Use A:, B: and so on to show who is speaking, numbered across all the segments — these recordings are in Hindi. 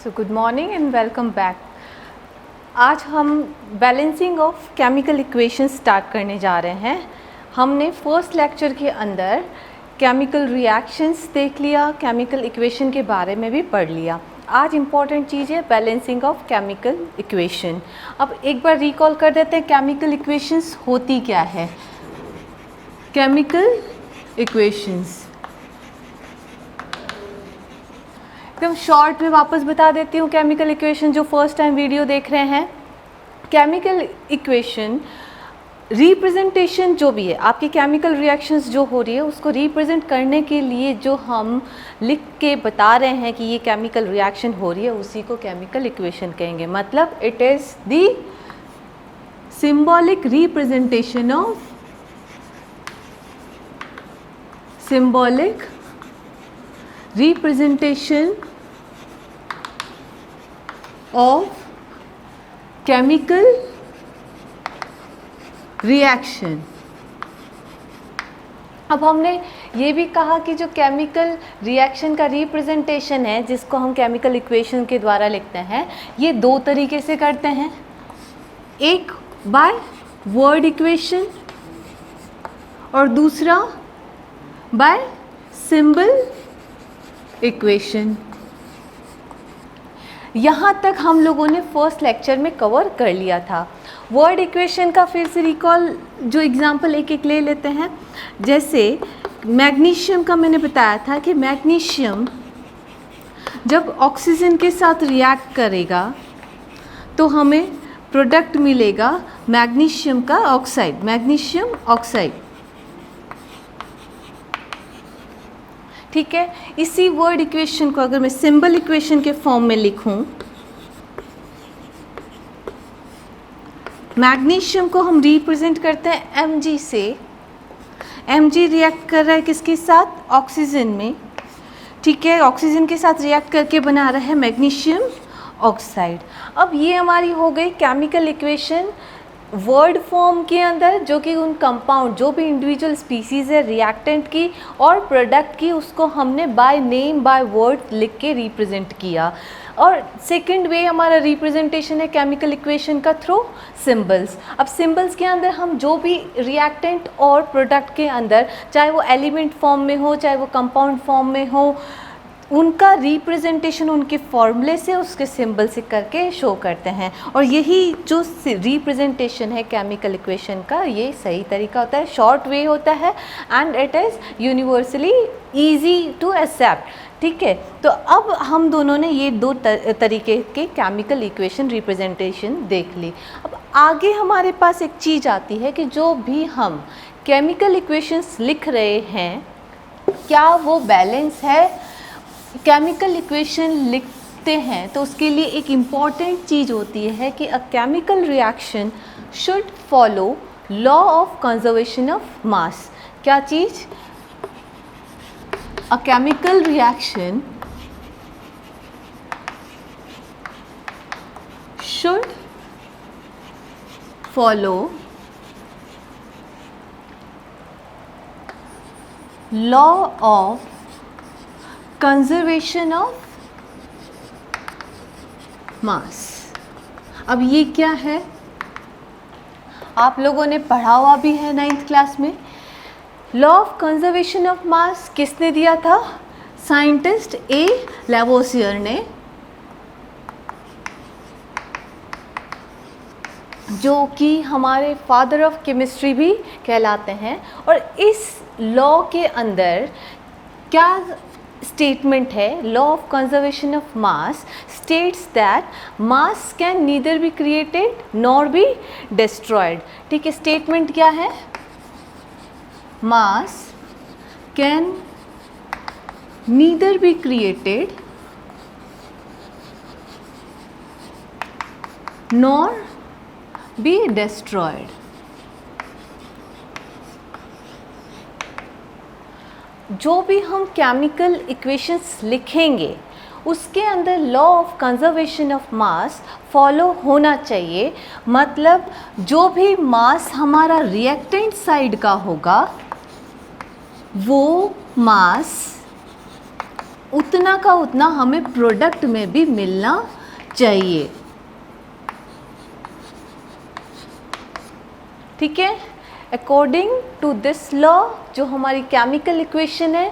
A: So good morning and welcome back. आज हम balancing of chemical equation start करने जा रहे हैं। हमने फर्स्ट लेक्चर के अंदर केमिकल रिएक्शंस देख लिया, केमिकल इक्वेशन के बारे में भी पढ़ लिया। आज इम्पॉर्टेंट चीज़ है बैलेंसिंग ऑफ केमिकल इक्वेशन। अब एक बार रिकॉल कर देते हैं केमिकल इक्वेशंस होती क्या है। केमिकल इक्वेशंस एकदम शॉर्ट में वापस बता देती हूँ। केमिकल इक्वेशन जो फर्स्ट टाइम वीडियो देख रहे हैं, केमिकल इक्वेशन रिप्रेजेंटेशन जो भी है, आपकी केमिकल रिएक्शंस जो हो रही है उसको रिप्रेजेंट करने के लिए जो हम लिख के बता रहे हैं कि ये केमिकल रिएक्शन हो रही है, उसी को केमिकल इक्वेशन कहेंगे। मतलब it is the symbolic representation of representation of chemical reaction। अब हमने ये भी कहा कि जो केमिकल रिएक्शन का रिप्रेजेंटेशन है, जिसको हम केमिकल इक्वेशन के द्वारा लिखते हैं, ये दो तरीके से करते हैं। एक बाय वर्ड इक्वेशन और दूसरा बाय सिंबल इक्वेशन। यहाँ तक हम लोगों ने फर्स्ट लेक्चर में कवर कर लिया था। वर्ड इक्वेशन का फिर से रिकॉल जो एग्जांपल एक एक ले लेते हैं। जैसे मैग्नीशियम का मैंने बताया था कि मैग्नीशियम जब ऑक्सीजन के साथ रिएक्ट करेगा तो हमें प्रोडक्ट मिलेगा मैग्नीशियम का ऑक्साइड, मैग्नीशियम ऑक्साइड। ठीक है, इसी वर्ड इक्वेशन को अगर मैं सिंबल इक्वेशन के फॉर्म में लिखूं, मैग्नीशियम को हम रिप्रेजेंट करते हैं Mg से। Mg रिएक्ट कर रहा है किसके साथ? ऑक्सीजन में। ठीक है, ऑक्सीजन के साथ रिएक्ट करके बना रहा है मैग्नीशियम ऑक्साइड। अब ये हमारी हो गई केमिकल इक्वेशन वर्ड फॉर्म के अंदर, जो कि उन कंपाउंड जो भी इंडिविजुअल स्पीसीज़ है रिएक्टेंट की और प्रोडक्ट की, उसको हमने बाय नेम बाय वर्ड लिख के रिप्रेजेंट किया। और सेकंड वे हमारा रिप्रेजेंटेशन है केमिकल इक्वेशन का थ्रू सिंबल्स। अब सिंबल्स के अंदर हम जो भी रिएक्टेंट और प्रोडक्ट के अंदर, चाहे वो एलिमेंट फॉर्म में हो चाहे वो कंपाउंड फॉर्म में हो, उनका रिप्रेजेंटेशन उनके फॉर्मूले से, उसके सिंबल से करके शो करते हैं। और यही जो रिप्रेजेंटेशन है केमिकल इक्वेशन का, ये सही तरीका होता है, शॉर्ट वे होता है and it is universally easy to accept. ठीक है, तो अब हम दोनों ने ये दो तरीके के केमिकल इक्वेशन रिप्रेजेंटेशन देख ली। अब आगे हमारे पास एक चीज़ आती है कि जो भी हम केमिकल इक्वेशंस लिख रहे हैं, क्या वो बैलेंस है? केमिकल इक्वेशन लिखते हैं तो उसके लिए एक इम्पॉर्टेंट चीज़ होती है कि a chemical reaction should follow law of conservation of mass. क्या चीज़? A chemical reaction should follow law of conservation of mass. अब ये क्या है? आप लोगों ने पढ़ा हुआ भी है 9th क्लास में। लॉ ऑफ कंजर्वेशन ऑफ मास किसने दिया था? साइंटिस्ट ए लैवोसियर ने, जो कि हमारे फादर ऑफ केमिस्ट्री भी कहलाते हैं। और इस लॉ के अंदर क्या स्टेटमेंट है? Law of conservation of mass states that mass can neither be created nor be destroyed. ठीक है, स्टेटमेंट क्या है? मास can neither be created nor be destroyed. जो भी हम केमिकल इक्वेशंस लिखेंगे उसके अंदर law of conservation of mass follow होना चाहिए। मतलब जो भी मास हमारा रिएक्टेंट साइड का होगा वो मास उतना का उतना हमें प्रोडक्ट में भी मिलना चाहिए। ठीक है, अकॉर्डिंग टू दिस लॉ जो हमारी केमिकल इक्वेशन है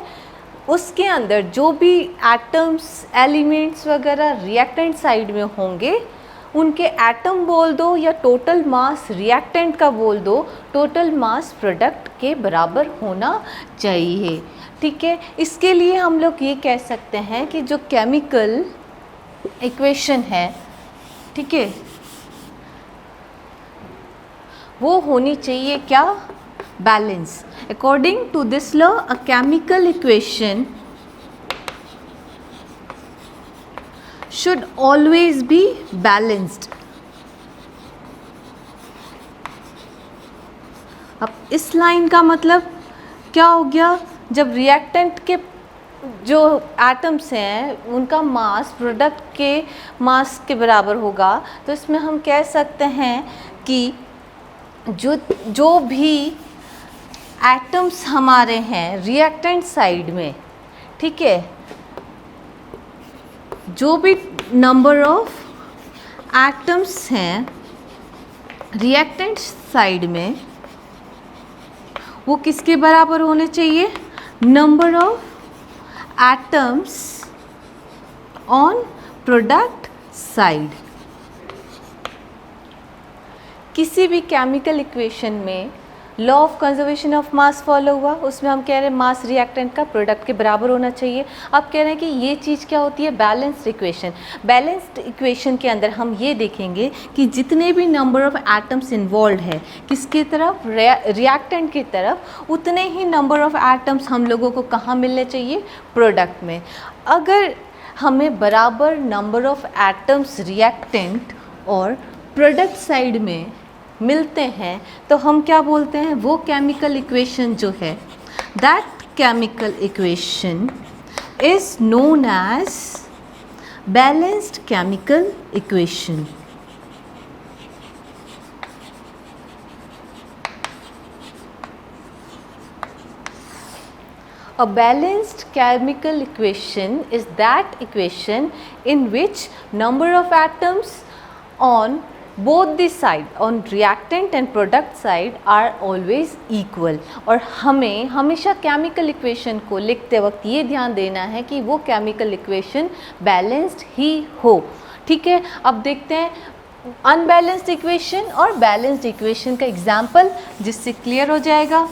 A: उसके अंदर जो भी एटम्स, एलिमेंट्स वगैरह रिएक्टेंट साइड में होंगे उनके एटम बोल दो या टोटल मास रिएक्टेंट का बोल दो, टोटल मास प्रोडक्ट के बराबर होना चाहिए। ठीक है, इसके लिए हम लोग ये कह सकते हैं कि जो केमिकल इक्वेशन है, ठीक है, वो होनी चाहिए क्या, balance. According to this law a chemical equation should always be balanced। अब इस लाइन का मतलब क्या हो गया, जब रिएक्टेंट के जो एटम्स हैं उनका मास प्रोडक्ट के मास के बराबर होगा, तो इसमें हम कह सकते हैं कि जो भी एटम्स हमारे हैं रिएक्टेंट साइड में, ठीक है, जो भी नंबर ऑफ एटम्स हैं रिएक्टेंट साइड में वो किसके बराबर होने चाहिए, number of atoms on product side. किसी भी केमिकल इक्वेशन में law of conservation of mass follow हुआ, उसमें हम कह रहे हैं मास रिएक्टेंट का प्रोडक्ट के बराबर होना चाहिए। अब कह रहे हैं कि ये चीज़ क्या होती है, बैलेंस्ड इक्वेशन। बैलेंस्ड इक्वेशन के अंदर हम ये देखेंगे कि जितने भी नंबर ऑफ एटम्स इन्वॉल्व है किसकी तरफ, रिएक्टेंट की तरफ, उतने ही नंबर ऑफ एटम्स हम लोगों को कहाँ मिलने चाहिए, प्रोडक्ट में। अगर हमें बराबर नंबर ऑफ एटम्स रिएक्टेंट और प्रोडक्ट साइड में मिलते हैं तो हम क्या बोलते हैं, वो केमिकल इक्वेशन जो है, that chemical equation is known as balanced chemical equation. A balanced chemical equation is that equation in which number of atoms on both the side, on reactant and product side are always equal। और हमें हमेशा केमिकल इक्वेशन को लिखते वक्त ये ध्यान देना है कि वो केमिकल इक्वेशन बैलेंस्ड ही हो। ठीक है, अब देखते हैं अनबैलेंस्ड इक्वेशन और बैलेंस्ड इक्वेशन का एग्जाम्पल जिससे क्लियर हो जाएगा।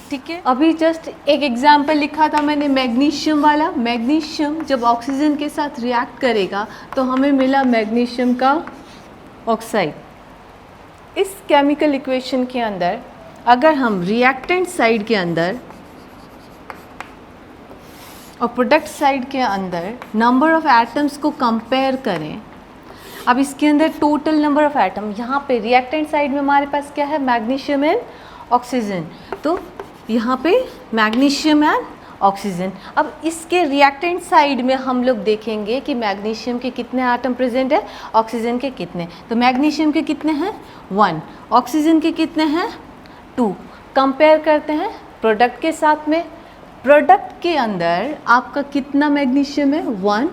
A: ठीक है, अभी जस्ट एक एग्जाम्पल लिखा था मैंने मैग्नीशियम वाला। मैग्नीशियम जब ऑक्सीजन के साथ रिएक्ट करेगा तो हमें मिला मैग्नीशियम का ऑक्साइड। इस केमिकल इक्वेशन के अंदर अगर हम रिएक्टेंट साइड के अंदर और प्रोडक्ट साइड के अंदर नंबर ऑफ एटम्स को कंपेयर करें, अब इसके अंदर टोटल नंबर ऑफ एटम, यहाँ पे रिएक्टेंट साइड में हमारे पास क्या है, मैग्नीशियम एंड ऑक्सीजन, तो यहाँ पे मैग्नीशियम एंड ऑक्सीजन। अब इसके रिएक्टेंट साइड में हम लोग देखेंगे कि मैग्नीशियम के कितने एटम प्रेजेंट है, ऑक्सीजन के कितने, तो मैग्नीशियम के कितने हैं 1, ऑक्सीजन के कितने हैं 2। कंपेयर करते हैं प्रोडक्ट के साथ में, प्रोडक्ट के अंदर आपका कितना मैग्नीशियम है 1,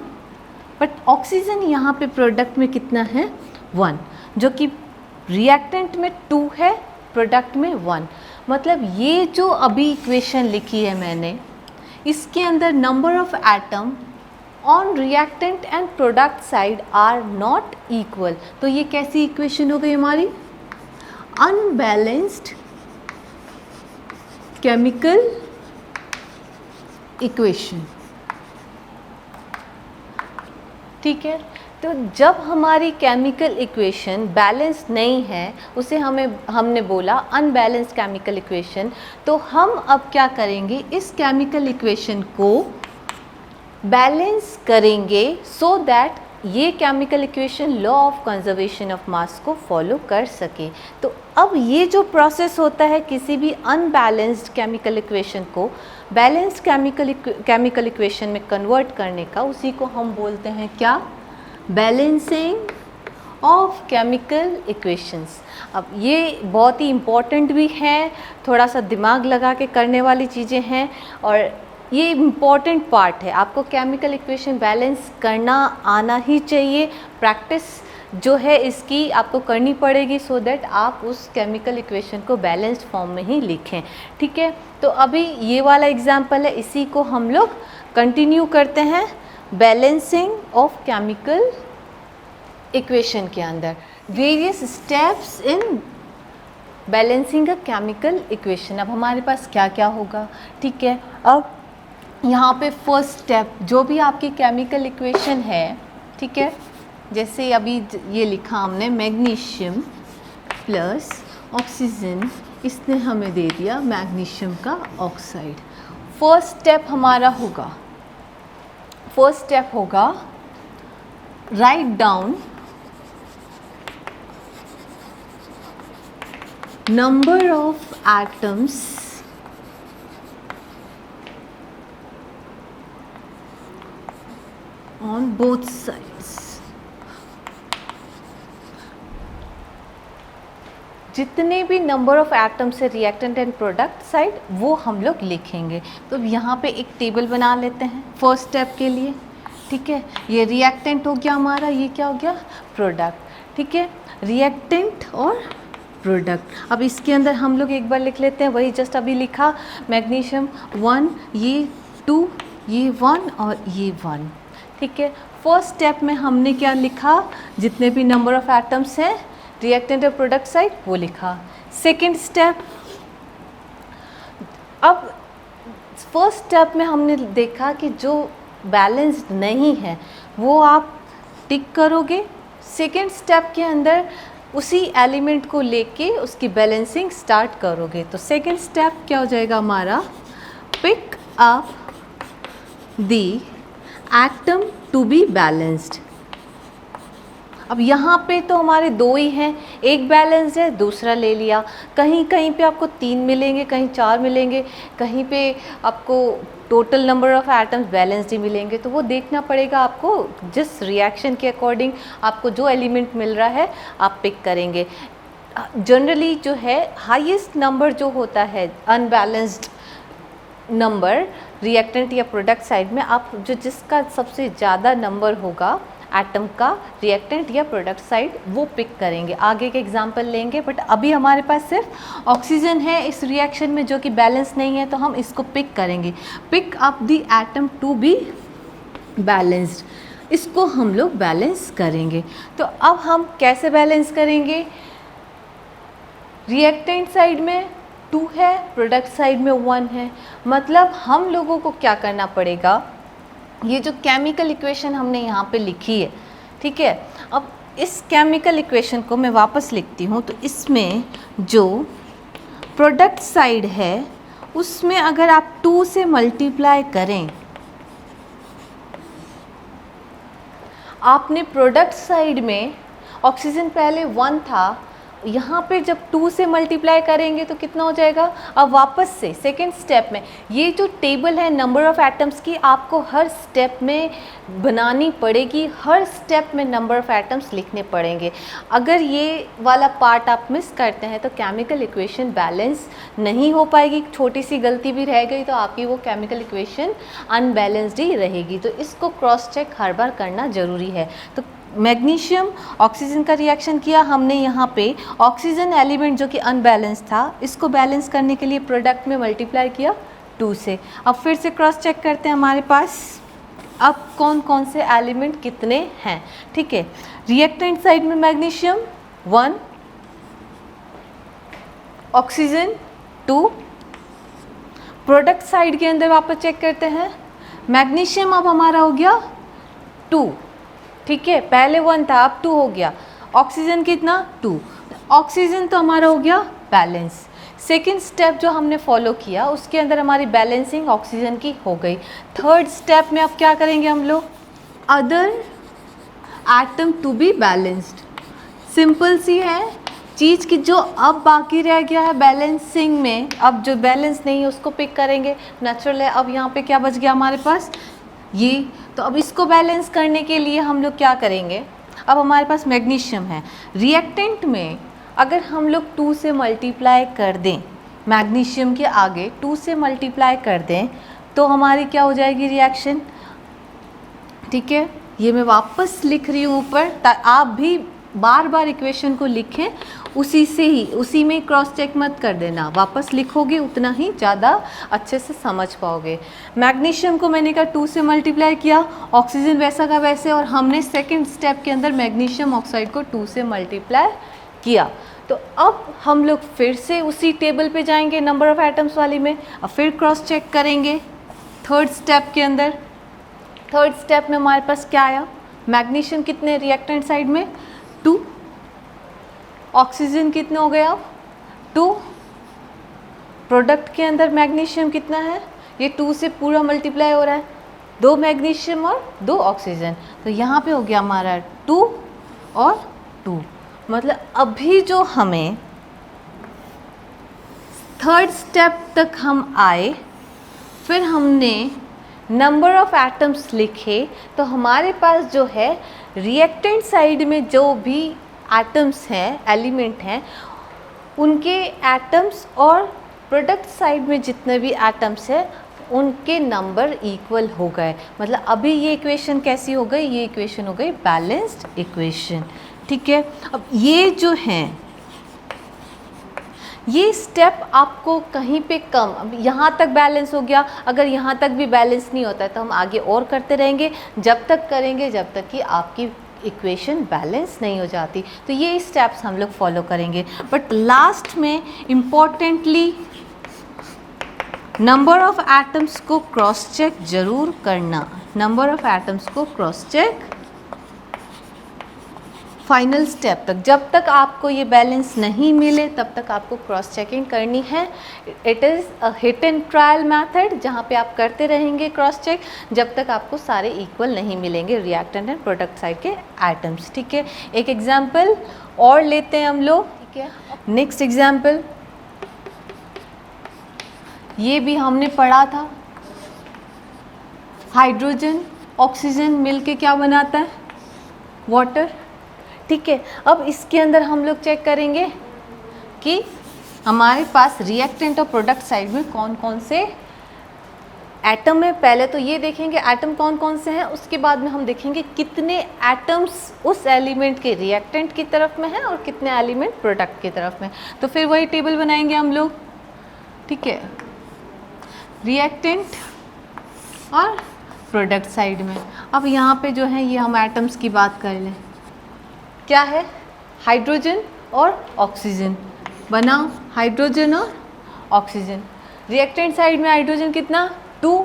A: बट ऑक्सीजन यहाँ पे प्रोडक्ट में कितना है 1, जो कि रिएक्टेंट में 2 है, प्रोडक्ट में 1। मतलब ये जो अभी इक्वेशन लिखी है मैंने, इसके अंदर number of atom on reactant and product side are not equal. तो ये कैसी इक्वेशन हो गई हमारी, अनबैलेंस्ड केमिकल इक्वेशन। ठीक है, तो जब हमारी केमिकल इक्वेशन बैलेंस नहीं है, उसे हमने बोला अनबैलेंस्ड केमिकल इक्वेशन। तो हम अब क्या करेंगे, इस केमिकल इक्वेशन को बैलेंस करेंगे सो दैट ये chemical equation law of conservation of मास को फॉलो कर सके। तो अब ये जो प्रोसेस होता है किसी भी अनबैलेंस्ड केमिकल इक्वेशन को बैलेंस्ड केमिकल इक्वेशन में कन्वर्ट करने का, उसी को हम बोलते हैं क्या, बैलेंसिंग ऑफ केमिकल इक्वेशंस। अब ये बहुत ही इम्पॉर्टेंट भी है, थोड़ा सा दिमाग लगा के करने वाली चीज़ें हैं और ये इम्पॉर्टेंट पार्ट है, आपको केमिकल इक्वेशन बैलेंस करना आना ही चाहिए। प्रैक्टिस जो है इसकी आपको करनी पड़ेगी सो दैट आप उस केमिकल इक्वेशन को बैलेंस्ड फॉर्म में ही लिखें, ठीक है। तो अभी ये वाला एग्जांपल है, इसी को हम लोग कंटिन्यू करते हैं बैलेंसिंग ऑफ केमिकल इक्वेशन के अंदर। Various steps in balancing a chemical equation. अब हमारे पास क्या क्या होगा, ठीक है। अब यहाँ पे फर्स्ट स्टेप जो भी आपकी केमिकल इक्वेशन है, ठीक है, जैसे अभी ये लिखा हमने मैग्नीशियम प्लस ऑक्सीजन, इसने हमें दे दिया मैग्नीशियम का ऑक्साइड। फर्स्ट स्टेप हमारा होगा, फर्स्ट स्टेप होगा write down number of atoms on both sides। जितने भी नंबर ऑफ एटम्स है रिएक्टेंट एंड प्रोडक्ट साइड वो हम लोग लिखेंगे। तो यहाँ पे एक टेबल बना लेते हैं फर्स्ट स्टेप के लिए, ठीक है। ये रिएक्टेंट हो गया हमारा, ये क्या हो गया प्रोडक्ट, ठीक है। रिएक्टेंट और प्रोडक्ट। अब इसके अंदर हम लोग एक बार लिख लेते हैं वही जस्ट अभी लिखा, मैग्नीशियम 1, ये 2, ये 1 और ये 1, ठीक है। फर्स्ट स्टेप में हमने क्या लिखा, जितने भी नंबर ऑफ एटम्स हैं रिएक्टेंट और प्रोडक्ट साइड वो लिखा। सेकेंड स्टेप, अब फर्स्ट स्टेप में हमने देखा कि जो बैलेंस्ड नहीं है वो आप टिक करोगे। सेकेंड स्टेप के अंदर उसी एलिमेंट को लेके उसकी बैलेंसिंग स्टार्ट करोगे। तो सेकेंड स्टेप क्या हो जाएगा हमारा, pick up the atom to be balanced. अब यहाँ पे तो हमारे दो ही हैं, एक बैलेंस्ड है दूसरा ले लिया। कहीं कहीं पे आपको 3 मिलेंगे, कहीं 4 मिलेंगे, कहीं पे आपको total number of atoms balanced ही मिलेंगे। तो वो देखना पड़ेगा आपको, जिस रिएक्शन के अकॉर्डिंग आपको जो एलिमेंट मिल रहा है आप पिक करेंगे। जनरली जो है हाईएस्ट नंबर जो होता है अनबैलेंस्ड नंबर रिएक्टेंट या प्रोडक्ट साइड में, आप जो जिसका सबसे ज़्यादा नंबर होगा एटम का रिएक्टेंट या प्रोडक्ट साइड वो पिक करेंगे। आगे के एग्जांपल लेंगे, बट अभी हमारे पास सिर्फ ऑक्सीजन है इस रिएक्शन में जो कि बैलेंस नहीं है, तो हम इसको पिक करेंगे। Pick up the atom to be balanced, इसको हम लोग बैलेंस करेंगे। तो अब हम कैसे बैलेंस करेंगे, रिएक्टेंट साइड में 2 है, प्रोडक्ट साइड में 1 है। मतलब हम लोगों को क्या करना पड़ेगा, ये जो केमिकल इक्वेशन हमने यहाँ पे लिखी है, ठीक है। अब इस केमिकल इक्वेशन को मैं वापस लिखती हूँ। तो इसमें जो प्रोडक्ट साइड है उसमें अगर आप 2 से मल्टीप्लाई करें, आपने प्रोडक्ट साइड में ऑक्सीजन पहले 1 था, यहाँ पे जब 2 से मल्टीप्लाई करेंगे तो कितना हो जाएगा। अब वापस से सेकेंड स्टेप में ये जो टेबल है नंबर ऑफ़ एटम्स की आपको हर स्टेप में बनानी पड़ेगी, हर स्टेप में नंबर ऑफ़ एटम्स लिखने पड़ेंगे। अगर ये वाला पार्ट आप मिस करते हैं तो केमिकल इक्वेशन बैलेंस नहीं हो पाएगी। छोटी सी गलती भी रह गई तो आपकी वो केमिकल इक्वेशन अनबैलेंस्ड ही रहेगी। तो इसको क्रॉस चेक हर बार करना ज़रूरी है। तो मैग्नीशियम ऑक्सीजन का रिएक्शन किया हमने, यहाँ पे ऑक्सीजन एलिमेंट जो कि अनबैलेंस था इसको बैलेंस करने के लिए प्रोडक्ट में मल्टीप्लाई किया 2 से। अब फिर से क्रॉस चेक करते हैं हमारे पास अब कौन कौन से एलिमेंट कितने हैं, ठीक है। रिएक्टेंट साइड में मैग्नीशियम 1, ऑक्सीजन 2, प्रोडक्ट साइड के अंदर वापस चेक करते हैं, मैग्नीशियम अब हमारा हो गया 2, ठीक है। पहले 1 था अब 2 हो गया। ऑक्सीजन कितना 2, ऑक्सीजन तो हमारा हो गया बैलेंस। सेकेंड स्टेप जो हमने फॉलो किया उसके अंदर हमारी बैलेंसिंग ऑक्सीजन की हो गई। थर्ड स्टेप में अब क्या करेंगे हम लोग, other atom to be balanced. Simple सी है चीज़ की, जो अब बाकी रह गया है बैलेंसिंग में, अब जो बैलेंस नहीं है उसको पिक करेंगे, नेचुरल है। अब यहाँ पे क्या बच गया हमारे पास ये, तो अब इसको बैलेंस करने के लिए हम लोग क्या करेंगे, अब हमारे पास मैग्नीशियम है, रिएक्टेंट में अगर हम लोग 2 से मल्टीप्लाई कर दें, मैग्नीशियम के आगे 2 से मल्टीप्लाई कर दें तो हमारी क्या हो जाएगी रिएक्शन, ठीक है। ये मैं वापस लिख रही हूँ ऊपर, आप भी बार बार इक्वेशन को लिखें, उसी से ही, उसी में क्रॉस चेक मत कर देना, वापस लिखोगे उतना ही ज़्यादा अच्छे से समझ पाओगे। मैग्नीशियम को मैंने कहा 2 से मल्टीप्लाई किया, ऑक्सीजन वैसा का वैसे, और हमने सेकंड स्टेप के अंदर मैग्नीशियम ऑक्साइड को 2 से मल्टीप्लाई किया। तो अब हम लोग फिर से उसी टेबल पे जाएंगे नंबर ऑफ़ एटम्स वाली में, अब फिर क्रॉस चेक करेंगे थर्ड स्टेप के अंदर। थर्ड स्टेप में हमारे पास क्या आया, मैग्नीशियम कितने रिएक्टेंट साइड में 2, ऑक्सीजन कितने हो गए अब 2, प्रोडक्ट के अंदर मैग्नीशियम कितना है, ये 2 से पूरा मल्टीप्लाई हो रहा है, 2 मैग्नीशियम और 2 ऑक्सीजन, तो यहाँ पे हो गया हमारा 2 और 2। मतलब अभी जो हमें थर्ड स्टेप तक हम आए, फिर हमने नंबर ऑफ़ एटम्स लिखे, तो हमारे पास जो है रिएक्टेंट साइड में जो भी एटम्स हैं, एलिमेंट हैं, उनके एटम्स और प्रोडक्ट साइड में जितने भी एटम्स हैं उनके नंबर इक्वल हो गए। मतलब अभी ये इक्वेशन कैसी हो गई, ये इक्वेशन हो गई बैलेंस्ड इक्वेशन, ठीक है। अब ये जो हैं, ये स्टेप आपको कहीं पे कम, अब यहाँ तक बैलेंस हो गया, अगर यहाँ तक भी बैलेंस नहीं होता है तो हम आगे और करते रहेंगे, जब तक करेंगे जब तक कि आपकी इक्वेशन बैलेंस नहीं हो जाती। तो ये स्टेप्स हम लोग फॉलो करेंगे, बट लास्ट में इम्पॉर्टेंटली नंबर ऑफ़ एटम्स को क्रॉस चेक ज़रूर करना, नंबर ऑफ़ एटम्स को क्रॉस चेक फाइनल स्टेप तक, जब तक आपको ये बैलेंस नहीं मिले तब तक आपको क्रॉस चेकिंग करनी है। It is a hit and trial method, जहाँ पे आप करते रहेंगे क्रॉस चेक जब तक आपको सारे इक्वल नहीं मिलेंगे रिएक्टेंट एंड प्रोडक्ट साइड के एटम्स, ठीक है। एक एग्जांपल और लेते हैं हम लोग, ठीक है। नेक्स्ट एग्जांपल, ये भी हमने पढ़ा था, हाइड्रोजन ऑक्सीजन मिलके क्या बनाता है, वाटर, ठीक है। अब इसके अंदर हम लोग चेक करेंगे कि हमारे पास रिएक्टेंट और प्रोडक्ट साइड में कौन कौन से एटम है। पहले तो ये देखेंगे एटम कौन कौन से हैं, उसके बाद में हम देखेंगे कितने एटम्स उस एलिमेंट के रिएक्टेंट की तरफ में है और कितने एलिमेंट प्रोडक्ट की तरफ में। तो फिर वही टेबल बनाएंगे हम लोग, ठीक है, रिएक्टेंट और प्रोडक्ट साइड में। अब यहाँ पे जो है ये हम एटम्स की बात कर लें, क्या है, हाइड्रोजन और ऑक्सीजन, बनाओ हाइड्रोजन और ऑक्सीजन। रिएक्टेंट साइड में हाइड्रोजन कितना 2,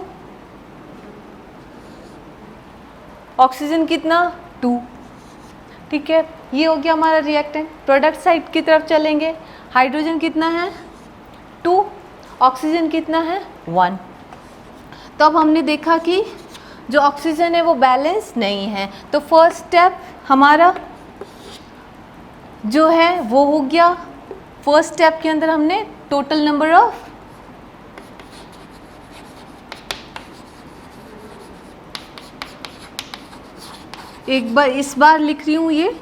A: ऑक्सीजन कितना 2, ठीक है। ये हो गया हमारा रिएक्टेंट। प्रोडक्ट साइड की तरफ चलेंगे, हाइड्रोजन कितना है 2, ऑक्सीजन कितना है 1। तो अब हमने देखा कि जो ऑक्सीजन है वो बैलेंस नहीं है, तो फर्स्ट स्टेप हमारा जो है वो हो गया, फर्स्ट स्टेप के अंदर हमने टोटल नंबर ऑफ एक बार इस बार लिख रही हूँ ये,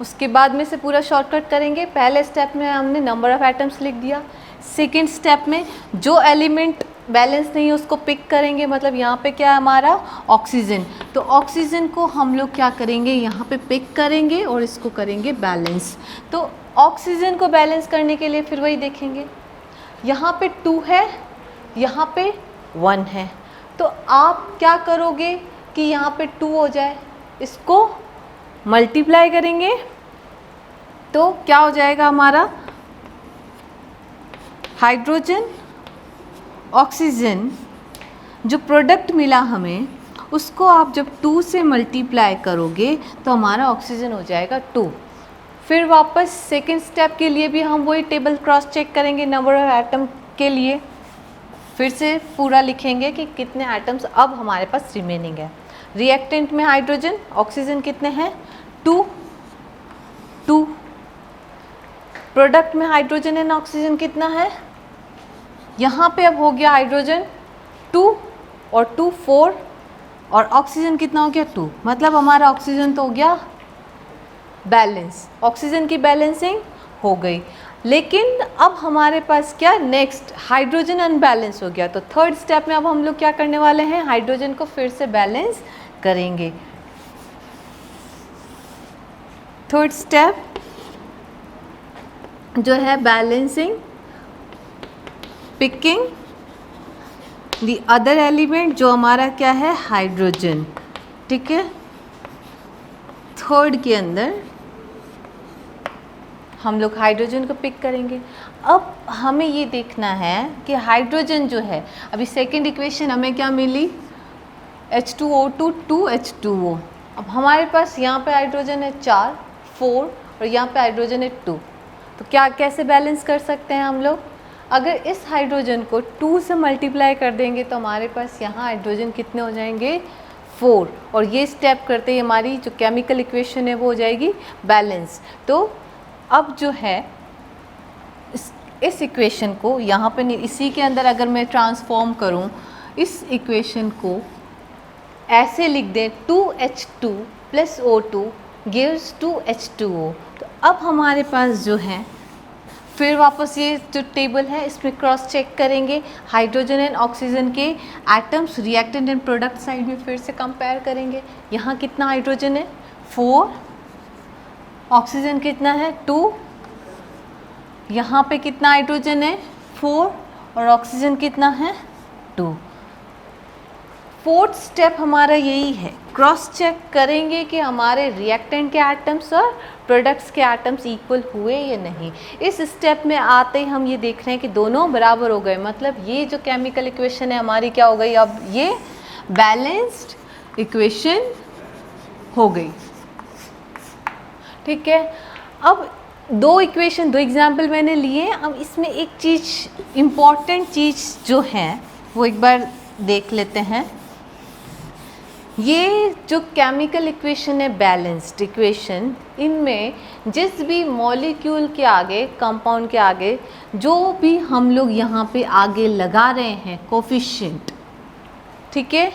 A: उसके बाद में से पूरा शॉर्टकट करेंगे। पहले स्टेप में हमने नंबर ऑफ़ एटम्स लिख दिया, सेकेंड स्टेप में जो एलिमेंट बैलेंस नहीं है उसको पिक करेंगे, मतलब यहाँ पे क्या है हमारा ऑक्सीजन, तो ऑक्सीजन को हम लोग क्या करेंगे यहाँ पे पिक करेंगे और इसको करेंगे बैलेंस। तो ऑक्सीजन को बैलेंस करने के लिए फिर वही देखेंगे, यहाँ पे 2 है, यहाँ पे 1 है, तो आप क्या करोगे कि यहाँ पे 2 हो जाए, इसको मल्टीप्लाई करेंगे तो क्या हो जाएगा हमारा हाइड्रोजन ऑक्सीजन, जो प्रोडक्ट मिला हमें उसको आप जब 2 से मल्टीप्लाई करोगे तो हमारा ऑक्सीजन हो जाएगा 2। फिर वापस सेकेंड स्टेप के लिए भी हम वही टेबल क्रॉस चेक करेंगे नंबर ऑफ एटम के लिए, फिर से पूरा लिखेंगे कि कितने एटम्स अब हमारे पास रिमेनिंग है। रिएक्टेंट में हाइड्रोजन ऑक्सीजन कितने हैं 2, प्रोडक्ट में हाइड्रोजन एंड ऑक्सीजन कितना है, यहाँ पे अब हो गया हाइड्रोजन 2 और 2 4 और ऑक्सीजन कितना हो गया 2, मतलब हमारा ऑक्सीजन तो हो गया बैलेंस, ऑक्सीजन की बैलेंसिंग हो गई। लेकिन अब हमारे पास क्या नेक्स्ट हाइड्रोजन अनबैलेंस हो गया, तो थर्ड स्टेप में अब हम लोग क्या करने वाले हैं, हाइड्रोजन को फिर से बैलेंस करेंगे। थर्ड स्टेप जो है balancing, picking the other element, जो हमारा क्या है हाइड्रोजन, ठीक है। थर्ड के अंदर हम लोग हाइड्रोजन को पिक करेंगे। अब हमें ये देखना है कि हाइड्रोजन जो है, अभी सेकंड इक्वेशन हमें क्या मिली, H2O2 2H2O। अब हमारे पास यहाँ पे हाइड्रोजन है 4 4 और यहाँ पे हाइड्रोजन है 2, तो क्या कैसे बैलेंस कर सकते हैं हम लोग, अगर इस हाइड्रोजन को 2 से मल्टीप्लाई कर देंगे तो हमारे पास यहाँ हाइड्रोजन कितने हो जाएंगे 4, और ये स्टेप करते ही हमारी जो केमिकल इक्वेशन है वो हो जाएगी बैलेंस। तो अब जो है इस इक्वेशन को यहाँ पे इसी के अंदर अगर मैं ट्रांसफॉर्म करूँ, इस इक्वेशन को ऐसे लिख दें 2H2 + O2 गिव्स 2H2O। तो अब हमारे पास जो है फिर वापस ये जो टेबल है इसमें क्रॉस चेक करेंगे, हाइड्रोजन एंड ऑक्सीजन के atoms reactant and product side में फिर से कंपेयर करेंगे। यहाँ कितना हाइड्रोजन है 4, ऑक्सीजन कितना है 2, यहाँ पे कितना हाइड्रोजन है 4 और ऑक्सीजन कितना है 2। फोर्थ स्टेप हमारा यही है, क्रॉस चेक करेंगे कि हमारे रिएक्टेंट के एटम्स और प्रोडक्ट्स के एटम्स इक्वल हुए या नहीं। इस स्टेप में आते ही हम ये देख रहे हैं कि दोनों बराबर हो गए, मतलब ये जो केमिकल इक्वेशन है हमारी क्या हो गई, अब ये बैलेंस्ड इक्वेशन हो गई, ठीक है। अब दो एग्जाम्पल मैंने लिए, अब इसमें एक चीज़ इम्पॉर्टेंट चीज़ जो है वो एक बार देख लेते हैं। ये जो केमिकल इक्वेशन है बैलेंस्ड इक्वेशन, इनमें जिस भी मॉलिक्यूल के आगे, कंपाउंड के आगे जो भी हम लोग यहाँ पे आगे लगा रहे हैं कोफिशिएंट, ठीक है,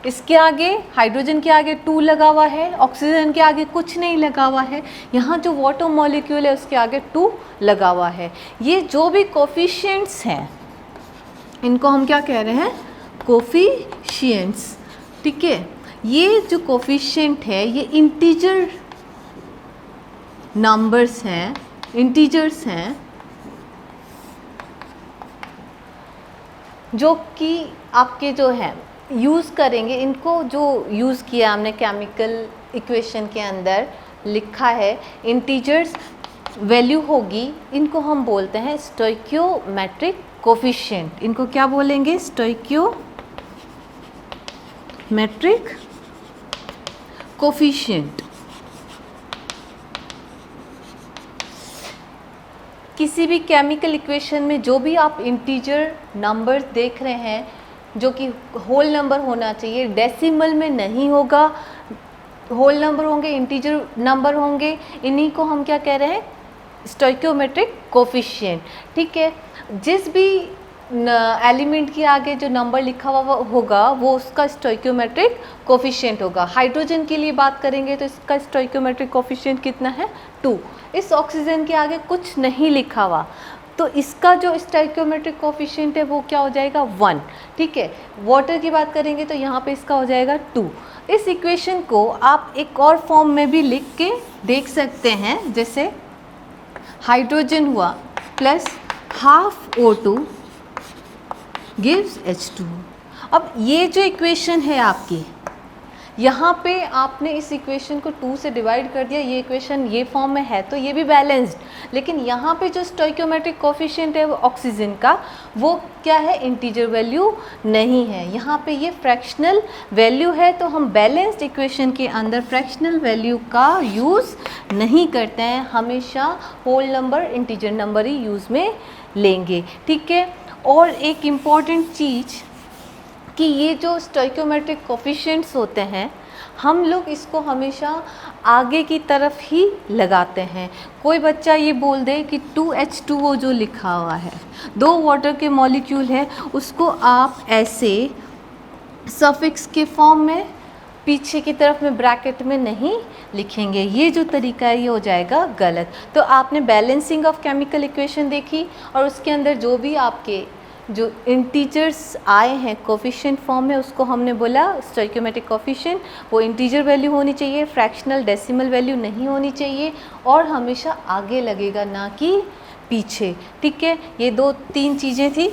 A: इसके आगे हाइड्रोजन के आगे 2 लगा हुआ है, ऑक्सीजन के आगे कुछ नहीं लगा हुआ है, यहाँ जो वाटर मॉलिक्यूल है उसके आगे 2 लगा हुआ है। ये जो भी कोफिशिएंट्स हैं इनको हम क्या कह रहे हैं, कोफिशिएंट्स, ठीक है। ये जो कोफिशिएंट है ये इंटीजर नंबर्स हैं, इंटीजर्स हैं, जो कि आपके जो है यूज़ करेंगे, इनको जो यूज़ किया हमने केमिकल इक्वेशन के अंदर लिखा है, इंटीजर्स वैल्यू होगी, इनको हम बोलते हैं स्टोइकियोमेट्रिक कोफिशिएंट। इनको क्या बोलेंगे, स्टोइकियोमेट्रिक कोफिशिएंट। किसी भी केमिकल इक्वेशन में जो भी आप इंटीजर नंबर देख रहे हैं, जो कि होल नंबर होना चाहिए, डेसिमल में नहीं होगा, होल नंबर होंगे, इंटीजर नंबर होंगे, इन्हीं को हम क्या कह रहे हैं, स्टोइकियोमेट्रिक कोफिशिएंट, ठीक है। जिस भी एलिमेंट के आगे जो नंबर लिखा हुआ होगा वो उसका स्टोइकियोमेट्रिक कोफिशिएंट होगा। हाइड्रोजन के लिए बात करेंगे तो इसका स्टोइकियोमेट्रिक कोफिशिएंट कितना है 2। इस ऑक्सीजन के आगे कुछ नहीं लिखा हुआ तो इसका जो स्टोइकियोमेट्रिक कोफिशिएंट है वो क्या हो जाएगा 1, ठीक है। वाटर की बात करेंगे तो यहाँ पे इसका हो जाएगा 2। इस इक्वेशन को आप एक और फॉर्म में भी लिख के देख सकते हैं, जैसे हाइड्रोजन हुआ plus half O2 gives H2। अब ये जो इक्वेशन है आपकी, यहाँ पे आपने इस इक्वेशन को 2 से डिवाइड कर दिया, ये इक्वेशन ये फॉर्म में है तो ये भी बैलेंस्ड, लेकिन यहाँ पे जो स्टोइकियोमेट्रिक कोफिशिएंट है वो ऑक्सीजन का, वो क्या है, इंटीजर वैल्यू नहीं है, यहाँ पे ये फ्रैक्शनल वैल्यू है। तो हम बैलेंस्ड इक्वेशन के अंदर फ्रैक्शनल वैल्यू का यूज़ नहीं करते हैं, हमेशा होल नंबर, इंटीजर नंबर ही यूज़ में लेंगे, ठीक है। और एक इम्पॉर्टेंट चीज़ कि ये जो स्टोइकियोमेट्रिक कोफिशिएंट्स होते हैं हम लोग इसको हमेशा आगे की तरफ ही लगाते हैं। कोई बच्चा ये बोल दे कि 2H2O जो लिखा हुआ है, 2 वाटर के मॉलिक्यूल है, उसको आप ऐसे सफिक्स के फॉर्म में पीछे की तरफ में ब्रैकेट में नहीं लिखेंगे, ये जो तरीका है ये हो जाएगा गलत। तो आपने बैलेंसिंग ऑफ केमिकल इक्वेशन देखी और उसके अंदर जो भी आपके जो इंटीजर्स आए हैं कोफिशिएंट फॉर्म में, उसको हमने बोला स्टोइकियोमेट्रिक कोफिशिएंट, वो इंटीजर वैल्यू होनी चाहिए, फ्रैक्शनल डेसिमल वैल्यू नहीं होनी चाहिए और हमेशा आगे लगेगा ना कि पीछे। ठीक है, ये 2-3 चीज़ें थी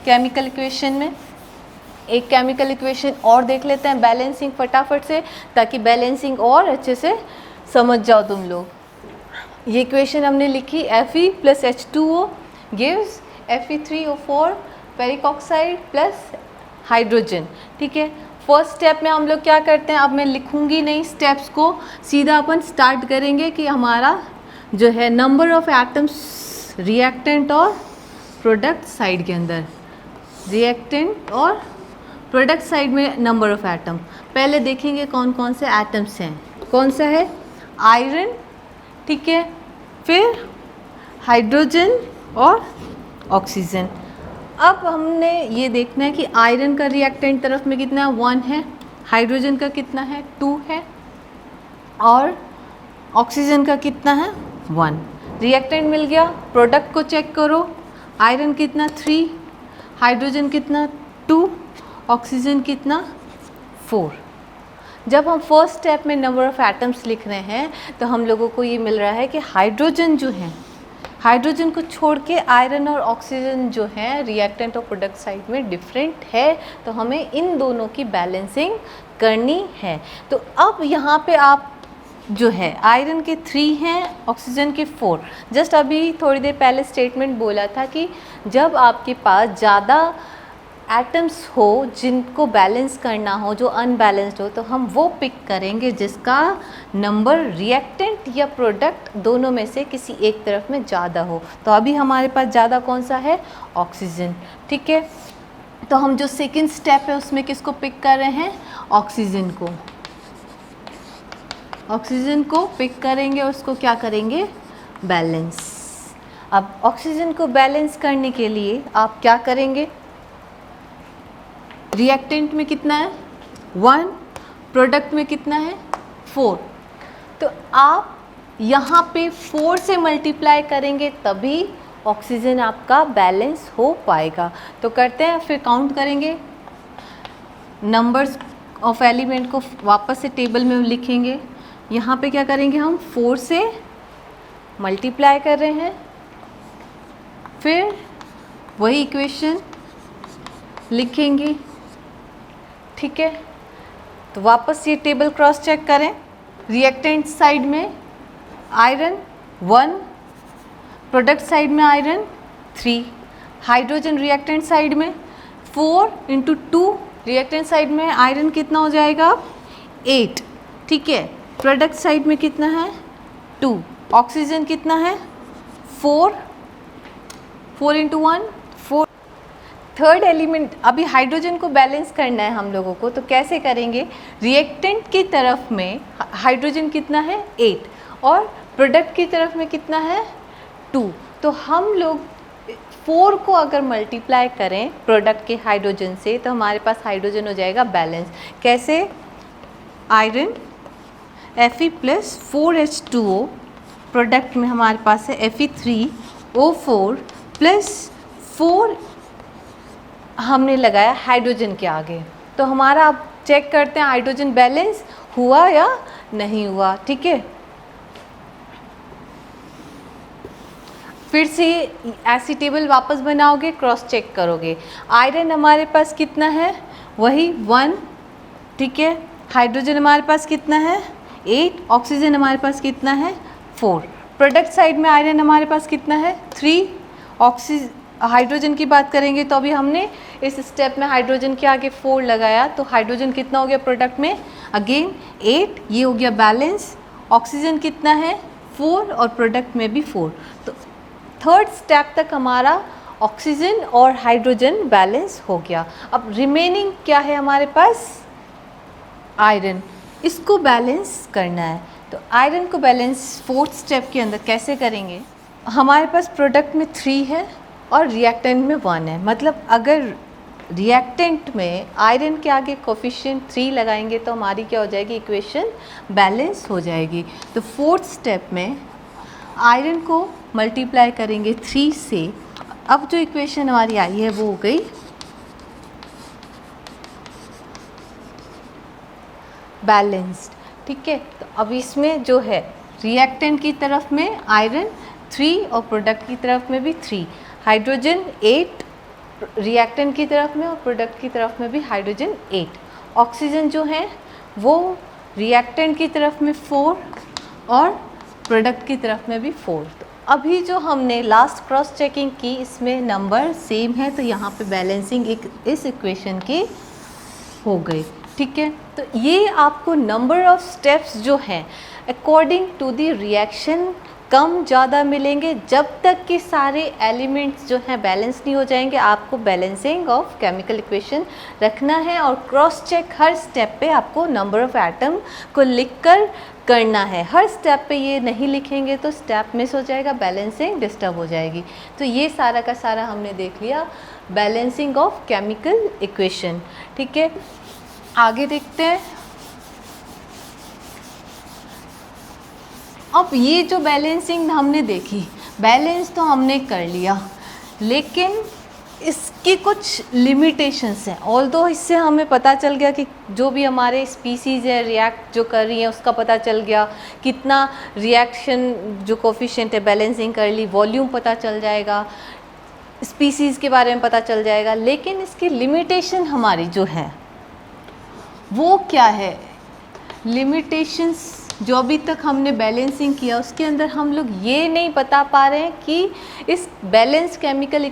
A: केमिकल इक्वेशन में। एक केमिकल इक्वेशन और देख लेते हैं बैलेंसिंग फटाफट से, ताकि बैलेंसिंग और अच्छे से समझ जाओ तुम लोग। ये इक्वेशन हमने लिखी Fe + H2O gives Fe3O4 ferric oxide plus hydrogen. ठीक है, फर्स्ट स्टेप में हम लोग क्या करते हैं, अब मैं लिखूंगी नहीं स्टेप्स को, सीधा अपन स्टार्ट करेंगे कि हमारा जो है नंबर ऑफ एटम्स रिएक्टेंट और प्रोडक्ट साइड के अंदर, रिएक्टेंट और प्रोडक्ट साइड में नंबर ऑफ एटम। पहले देखेंगे कौन कौन से एटम्स हैं। कौन सा है, आयरन, ठीक है, फिर हाइड्रोजन और ऑक्सीजन। अब हमने ये देखना है कि आयरन का रिएक्टेंट तरफ में कितना है, 1 है, हाइड्रोजन का कितना है, 2 है, और ऑक्सीजन का कितना है, 1। रिएक्टेंट मिल गया, प्रोडक्ट को चेक करो, आयरन कितना 3, हाइड्रोजन कितना 2, ऑक्सीजन कितना 4। जब हम फर्स्ट स्टेप में नंबर ऑफ एटम्स लिख रहे हैं तो हम लोगों को ये मिल रहा है कि हाइड्रोजन जो है, हाइड्रोजन को छोड़ के आयरन और ऑक्सीजन जो है रिएक्टेंट और प्रोडक्ट साइड में डिफरेंट है, तो हमें इन दोनों की बैलेंसिंग करनी है। तो अब यहाँ पे आप जो है आयरन के 3 हैं, ऑक्सीजन के 4। जस्ट अभी थोड़ी देर पहले स्टेटमेंट बोला था कि जब आपके पास ज़्यादा एटम्स हो जिनको बैलेंस करना हो, जो अनबैलेंस्ड हो, तो हम वो पिक करेंगे जिसका नंबर रिएक्टेंट या प्रोडक्ट दोनों में से किसी एक तरफ में ज़्यादा हो। तो अभी हमारे पास ज़्यादा कौन सा है, ऑक्सीजन। ठीक है, तो हम जो सेकंड स्टेप है उसमें किसको पिक कर रहे हैं, ऑक्सीजन को। ऑक्सीजन को पिक करेंगे, उसको क्या करेंगे, बैलेंस। अब ऑक्सीजन को बैलेंस करने के लिए आप क्या करेंगे, रिएक्टेंट में कितना है 1, प्रोडक्ट में कितना है 4, तो आप यहाँ पे 4 से मल्टीप्लाई करेंगे तभी ऑक्सीजन आपका बैलेंस हो पाएगा। तो करते हैं, फिर काउंट करेंगे, नंबर्स ऑफ एलिमेंट को वापस से टेबल में लिखेंगे। यहाँ पे क्या करेंगे, हम 4 से मल्टीप्लाई कर रहे हैं, फिर वही इक्वेशन लिखेंगे। ठीक है, तो वापस ये टेबल क्रॉस चेक करें। रिएक्टेंट साइड में आयरन 1, प्रोडक्ट साइड में आयरन 3, हाइड्रोजन रिएक्टेंट साइड में 4 × 2, रिएक्टेंट साइड में आयरन कितना हो जाएगा 8। ठीक है, प्रोडक्ट साइड में कितना है 2, ऑक्सीजन कितना है 4 × 1 4। थर्ड एलिमेंट, अभी हाइड्रोजन को बैलेंस करना है हम लोगों को, तो कैसे करेंगे, रिएक्टेंट की तरफ में हाइड्रोजन कितना है 8 और प्रोडक्ट की तरफ में कितना है 2, तो हम लोग 4 को अगर मल्टीप्लाई करें प्रोडक्ट के हाइड्रोजन से तो हमारे पास हाइड्रोजन हो जाएगा बैलेंस। कैसे, आयरन Fe + 4H2O, प्रोडक्ट में हमारे पास है Fe3O4 + 4 हमने लगाया हाइड्रोजन के आगे, तो हमारा अब चेक करते हैं हाइड्रोजन बैलेंस हुआ या नहीं हुआ। ठीक है, फिर से ऐसी टेबल वापस बनाओगे, क्रॉस चेक करोगे। आयरन हमारे पास कितना है, वही 1। ठीक है, हाइड्रोजन हमारे पास कितना है 8, ऑक्सीजन हमारे पास कितना है 4। प्रोडक्ट साइड में आयरन हमारे पास कितना है 3, हाइड्रोजन की बात करेंगे तो अभी हमने इस स्टेप में हाइड्रोजन के आगे 4 लगाया, तो हाइड्रोजन कितना हो गया प्रोडक्ट में, अगेन 8, ये हो गया बैलेंस। ऑक्सीजन कितना है 4 और प्रोडक्ट में भी 4। तो थर्ड स्टेप तक हमारा ऑक्सीजन और हाइड्रोजन बैलेंस हो गया। अब रिमेनिंग क्या है हमारे पास, आयरन, इसको बैलेंस करना है। तो आयरन को बैलेंस फोर्थ स्टेप के अंदर कैसे करेंगे, हमारे पास प्रोडक्ट में 3 है और रिएक्टेंट में 1 है, मतलब अगर रिएक्टेंट में आयरन के आगे कोफिशिएंट 3 लगाएंगे तो हमारी क्या हो जाएगी, इक्वेशन बैलेंस हो जाएगी। तो फोर्थ स्टेप में आयरन को मल्टीप्लाई करेंगे 3 से। अब जो इक्वेशन हमारी आई है वो हो गई बैलेंस्ड। ठीक है, तो अब इसमें जो है रिएक्टेंट की तरफ में आयरन 3 और प्रोडक्ट की तरफ में भी 3, हाइड्रोजन 8 रिएक्टेंट की तरफ में और प्रोडक्ट की तरफ में भी हाइड्रोजन 8, ऑक्सीजन जो है वो रिएक्टेंट की तरफ में 4 और प्रोडक्ट की तरफ में भी 4। तो अभी जो हमने लास्ट क्रॉस चेकिंग की इसमें नंबर सेम है, तो यहाँ पे बैलेंसिंग इस इक्वेशन की हो गई। ठीक है, तो ये आपको नंबर ऑफ स्टेप्स जो हैं अकॉर्डिंग टू द रिएक्शन कम ज़्यादा मिलेंगे, जब तक कि सारे एलिमेंट्स जो हैं बैलेंस नहीं हो जाएंगे। आपको बैलेंसिंग ऑफ केमिकल इक्वेशन रखना है और क्रॉस चेक हर स्टेप पे आपको नंबर ऑफ एटम को लिखकर करना है। हर स्टेप पे ये नहीं लिखेंगे तो स्टेप मिस हो जाएगा, बैलेंसिंग डिस्टर्ब हो जाएगी। तो ये सारा का सारा हमने देख लिया बैलेंसिंग ऑफ केमिकल इक्वेशन। ठीक है, आगे देखते हैं। अब ये जो बैलेंसिंग हमने देखी, बैलेंस तो हमने कर लिया, लेकिन इसकी कुछ लिमिटेशंस हैं। ऑल्दो इससे हमें पता चल गया कि जो भी हमारे स्पीसीज़ है रिएक्ट जो कर रही है उसका पता चल गया, कितना रिएक्शन जो कोफिशिएंट है बैलेंसिंग कर ली, वॉल्यूम पता चल जाएगा, स्पीसीज़ के बारे में पता चल जाएगा। लेकिन इसकी लिमिटेशन हमारी जो है वो क्या है, लिमिटेशंस जो अभी तक हमने बैलेंसिंग किया उसके अंदर हम लोग ये नहीं बता पा रहे हैं कि इस बैलेंस केमिकल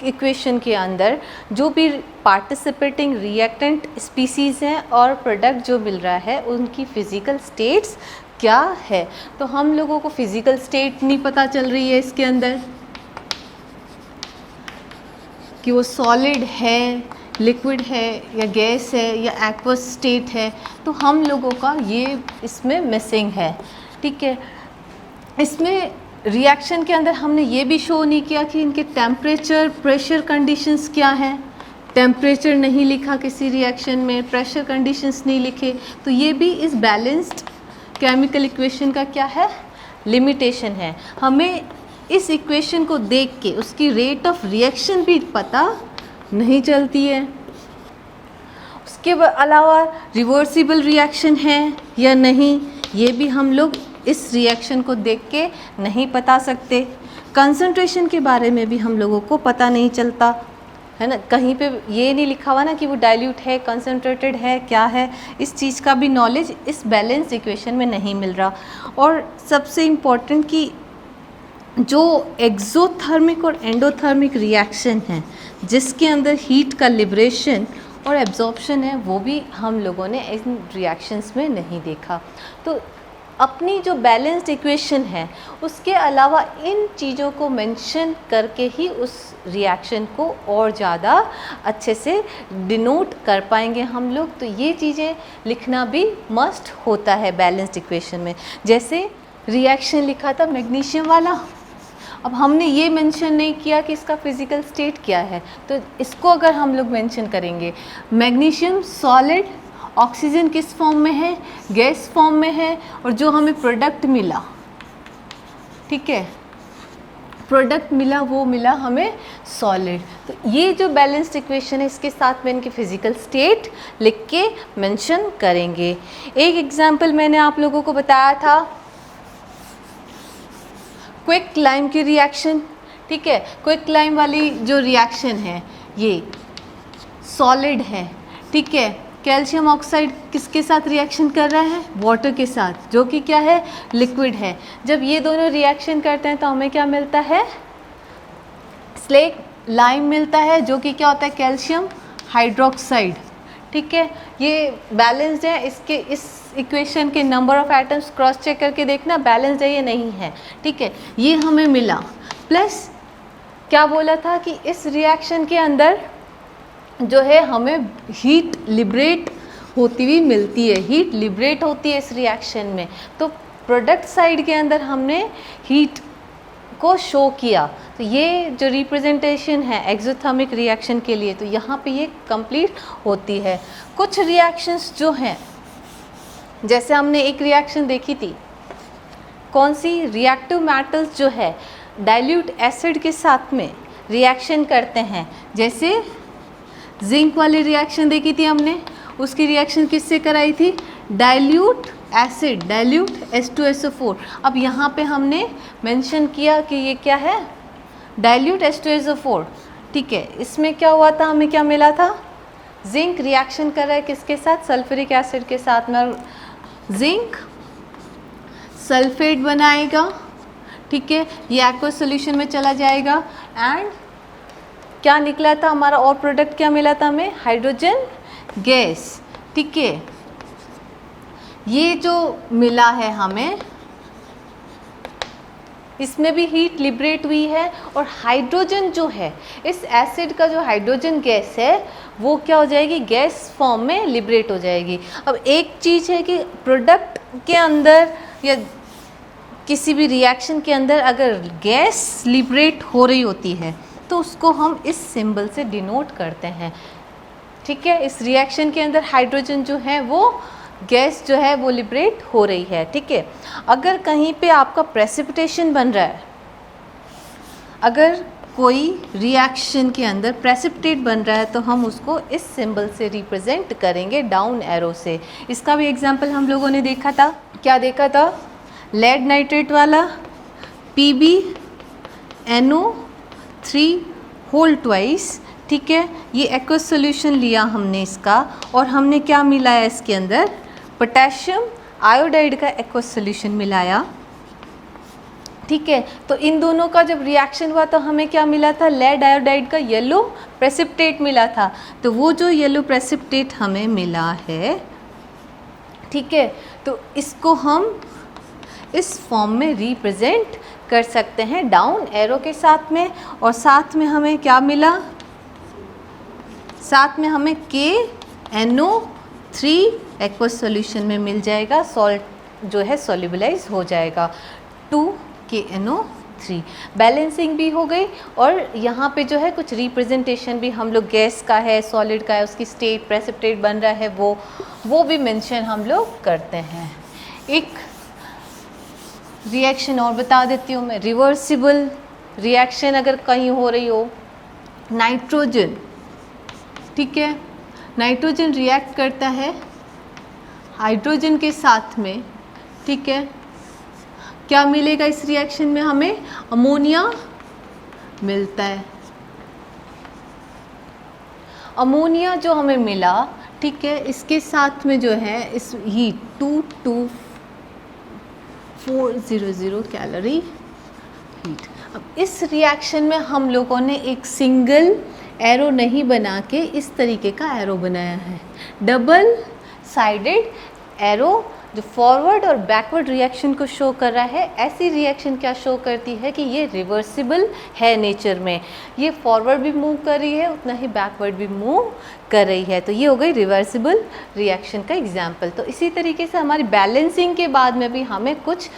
A: इक्वेशन के अंदर जो भी पार्टिसिपेटिंग रिएक्टेंट स्पीसीज़ हैं और प्रोडक्ट जो मिल रहा है उनकी फिज़िकल स्टेट्स क्या है। तो हम लोगों को फिज़िकल स्टेट नहीं पता चल रही है इसके अंदर कि वो सॉलिड है, लिक्विड है या गैस है या एक्वस स्टेट है। तो हम लोगों का ये इसमें मिसिंग है। ठीक है, इसमें रिएक्शन के अंदर हमने ये भी शो नहीं किया कि इनके टेम्परेचर प्रेशर कंडीशंस क्या हैं। टेम्परेचर नहीं लिखा किसी रिएक्शन में, प्रेशर कंडीशंस नहीं लिखे, तो ये भी इस बैलेंस्ड केमिकल इक्वेशन का क्या है, लिमिटेशन है। हमें इस इक्वेशन को देख के उसकी रेट ऑफ रिएक्शन भी पता नहीं चलती है। उसके अलावा रिवर्सिबल रिएक्शन है या नहीं ये भी हम लोग इस रिएक्शन को देख के नहीं बता सकते। कंसंट्रेशन के बारे में भी हम लोगों को पता नहीं चलता है ना, कहीं पे ये नहीं लिखा हुआ ना कि वो डाइल्यूट है, कंसंट्रेटेड है, क्या है, इस चीज़ का भी नॉलेज इस बैलेंस इक्वेशन में नहीं मिल रहा। और सबसे इम्पोर्टेंट कि जो एक्सोथर्मिक और एंडोथर्मिक रिएक्शन है जिसके अंदर हीट का लिबरेशन और एब्जॉर्प्शन है वो भी हम लोगों ने इन रिएक्शंस में नहीं देखा। तो अपनी जो बैलेंस्ड इक्वेशन है उसके अलावा इन चीज़ों को मेंशन करके ही उस रिएक्शन को और ज़्यादा अच्छे से डिनोट कर पाएंगे हम लोग। तो ये चीज़ें लिखना भी मस्ट होता है बैलेंस्ड इक्वेशन में। जैसे रिएक्शन लिखा था मैग्नीशियम वाला, अब हमने ये मेंशन नहीं किया कि इसका फिज़िकल स्टेट क्या है, तो इसको अगर हम लोग मेंशन करेंगे, मैग्नीशियम सॉलिड, ऑक्सीजन किस फॉर्म में है, गैस फॉर्म में है, और जो हमें प्रोडक्ट मिला, ठीक है, प्रोडक्ट मिला वो मिला हमें सॉलिड। तो ये जो बैलेंस्ड इक्वेशन है इसके साथ में इनकी फिज़िकल स्टेट लिख के मेंशन करेंगे। एक एग्जांपल मैंने आप लोगों को बताया था क्विक लाइम की रिएक्शन। ठीक है, क्विक लाइम वाली जो रिएक्शन है ये सॉलिड है। ठीक है, कैल्शियम ऑक्साइड किसके साथ रिएक्शन कर रहा है, वाटर के साथ, जो कि क्या है, लिक्विड है। जब ये दोनों रिएक्शन करते हैं तो हमें क्या मिलता है, स्लेट लाइम मिलता है, जो कि क्या होता है, कैल्शियम हाइड्रोक्साइड। ठीक है, ये बैलेंस्ड है। इसके इस इक्वेशन के number of atoms cross check करके देखना बैलेंस्ड है या नहीं है। ठीक है, ये हमें मिला। प्लस क्या बोला था कि इस रिएक्शन के अंदर जो है हमें हीट लिबरेट होती हुई मिलती है, हीट लिबरेट होती है इस रिएक्शन में। तो प्रोडक्ट साइड के अंदर हमने हीट आपको शो किया। तो ये जो रिप्रेजेंटेशन है एक्सोथर्मिक रिएक्शन के लिए, तो यहाँ पे ये कंप्लीट होती है। कुछ रिएक्शंस जो हैं, जैसे हमने एक रिएक्शन देखी थी, कौन सी, रिएक्टिव मेटल्स जो है डाइल्यूट एसिड के साथ में रिएक्शन करते हैं। जैसे जिंक वाली रिएक्शन देखी थी हमने, उसकी रिएक्शन किससे कराई थी, डाइल्यूट एसिड, डाइल्यूट H2SO4। अब यहाँ पे हमने मेंशन किया कि ये क्या है, डाइल्यूट H2SO4, ठीक है। इसमें क्या हुआ था, हमें क्या मिला था, जिंक रिएक्शन कर रहा है किसके साथ, सल्फ्यूरिक एसिड के साथ में, जिंक सल्फेट बनाएगा, ठीक है, ये एक्वस सॉल्यूशन में चला जाएगा एंड क्या निकला था हमारा, और प्रोडक्ट क्या मिला था हमें, हाइड्रोजन गैस, ठीक है। ये जो मिला है हमें, इसमें भी हीट लिबरेट हुई है और हाइड्रोजन जो है, इस एसिड का जो हाइड्रोजन गैस है वो क्या हो जाएगी, गैस फॉर्म में लिबरेट हो जाएगी। अब एक चीज़ है कि प्रोडक्ट के अंदर या किसी भी रिएक्शन के अंदर अगर गैस लिबरेट हो रही होती है तो उसको हम इस सिंबल से डिनोट करते हैं, ठीक है। इस रिएक्शन के अंदर हाइड्रोजन जो है वो गैस जो है वो लिबरेट हो रही है, ठीक है। अगर कहीं पे आपका प्रेसिपिटेशन बन रहा है, अगर कोई रिएक्शन के अंदर प्रेसिपिटेट बन रहा है तो हम उसको इस सिंबल से रिप्रेजेंट करेंगे, डाउन एरो से। इसका भी एग्जांपल हम लोगों ने देखा था, क्या देखा था, लेड नाइट्रेट वाला, PbNO3 होल ट्वाइस, ठीक है। ये एक्वस सॉल्यूशन लिया हमने इसका, और हमने क्या मिलाया इसके अंदर, पोटेशियम आयोडाइड का एक्वस सॉल्यूशन मिलाया, ठीक है। तो इन दोनों का जब रिएक्शन हुआ तो हमें क्या मिला था, लेड आयोडाइड का येलो प्रेसिपिटेट मिला था। तो वो जो येलो प्रेसिपिटेट हमें मिला है, ठीक है, तो इसको हम इस फॉर्म में रिप्रेजेंट कर सकते हैं डाउन एरो के साथ में। और साथ में हमें क्या मिला, साथ में हमें KNO3 एक्वस सॉल्यूशन में मिल जाएगा, सॉल्ट जो है सॉल्युबलाइज हो जाएगा, 2KNO3। बैलेंसिंग भी हो गई, और यहाँ पे जो है कुछ रिप्रेजेंटेशन भी हम लोग, गैस का है, सॉलिड का है, उसकी स्टेट, प्रेसिपिटेट बन रहा है वो भी मेंशन हम लोग करते हैं। एक रिएक्शन और बता देती हूँ मैं, रिवर्सिबल रिएक्शन अगर कहीं हो रही हो, नाइट्रोजन, ठीक है, नाइट्रोजन रिएक्ट करता है हाइड्रोजन के साथ में, ठीक है, क्या मिलेगा इस रिएक्शन में, हमें अमोनिया मिलता है। अमोनिया जो हमें मिला, ठीक है, इसके साथ में जो है इस हीट 22400 कैलोरी हीट। अब इस रिएक्शन में हम लोगों ने एक सिंगल एरो नहीं बना के इस तरीके का एरो बनाया है, डबल साइडेड एरो, जो फॉरवर्ड और बैकवर्ड रिएक्शन को शो कर रहा है। ऐसी रिएक्शन क्या शो करती है कि ये रिवर्सिबल है नेचर में, ये फॉरवर्ड भी मूव कर रही है उतना ही बैकवर्ड भी मूव कर रही है। तो ये हो गई रिवर्सिबल रिएक्शन का एग्जाम्पल। तो इसी तरीके से हमारी बैलेंसिंग के बाद में भी हमें कुछ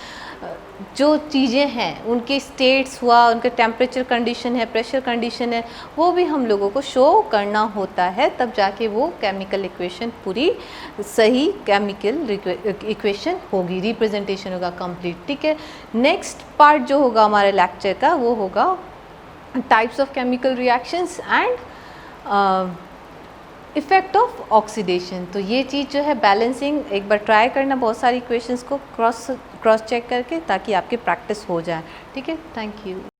A: जो चीज़ें हैं, उनके स्टेट्स हुआ, उनका टेम्परेचर कंडीशन है, प्रेशर कंडीशन है, वो भी हम लोगों को शो करना होता है, तब जाके वो केमिकल इक्वेशन पूरी सही केमिकल इक्वेशन होगी, रिप्रेजेंटेशन होगा कंप्लीट, ठीक है। नेक्स्ट पार्ट जो होगा हमारे लेक्चर का वो होगा types of chemical reactions and effect of oxidation. तो ये चीज़ जो है बैलेंसिंग एक बार ट्राई करना, बहुत सारी इक्वेशंस को क्रॉस चेक करके, ताकि आपकी प्रैक्टिस हो जाए, ठीक है। Thank you.